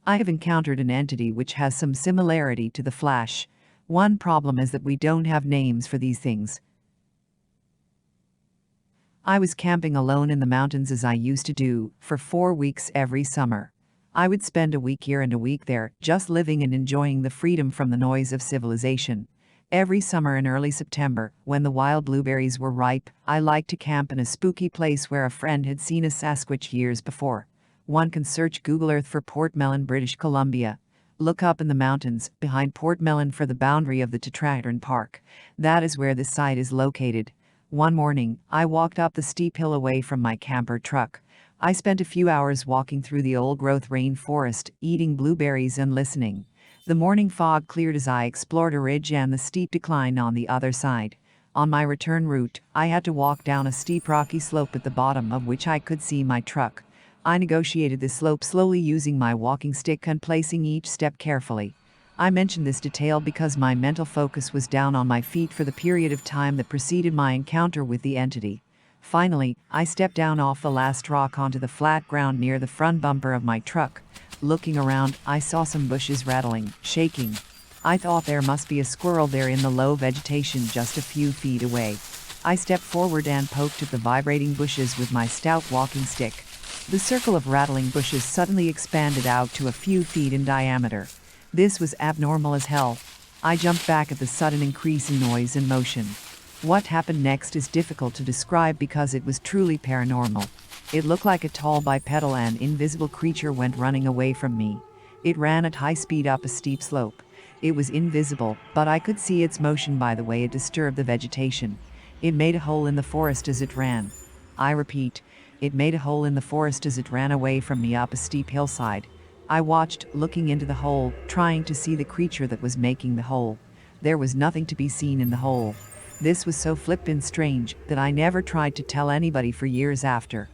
I have encountered an entity which has some similarity to the Flash. One problem is that we don't have names for these things. I was camping alone in the mountains as I used to do, for 4 weeks every summer. I would spend a week here and a week there, just living and enjoying the freedom from the noise of civilization. Every summer in early September, when the wild blueberries were ripe, I liked to camp in a spooky place where a friend had seen a Sasquatch years before. One can search Google Earth for Port Mellon, British Columbia. Look up in the mountains, behind Port Mellon for the boundary of the Tetraedron Park. That is where this site is located. One morning, I walked up the steep hill away from my camper truck. I spent a few hours walking through the old-growth rainforest, eating blueberries and listening. The morning fog cleared as I explored a ridge and the steep decline on the other side. On my return route, I had to walk down a steep rocky slope at the bottom of which I could see my truck. I negotiated the slope slowly using my walking stick and placing each step carefully. I mention this detail because my mental focus was down on my feet for the period of time that preceded my encounter with the entity. Finally, I stepped down off the last rock onto the flat ground near the front bumper of my truck. Looking around, I saw some bushes rattling, shaking. I thought there must be a squirrel there in the low vegetation just a few feet away. I stepped forward and poked at the vibrating bushes with my stout walking stick. The circle of rattling bushes suddenly expanded out to a few feet in diameter. This was abnormal as hell. I jumped back at the sudden increase in noise and motion. What happened next is difficult to describe because it was truly paranormal. It looked like a tall bipedal and invisible creature went running away from me. It ran at high speed up a steep slope. It was invisible, but I could see its motion by the way it disturbed the vegetation. It made a hole in the forest as it ran. I repeat, it made a hole in the forest as it ran away from me up a steep hillside. I watched, looking into the hole, trying to see the creature that was making the hole. There was nothing to be seen in the hole. This was so flippin' strange that I never tried to tell anybody for years after.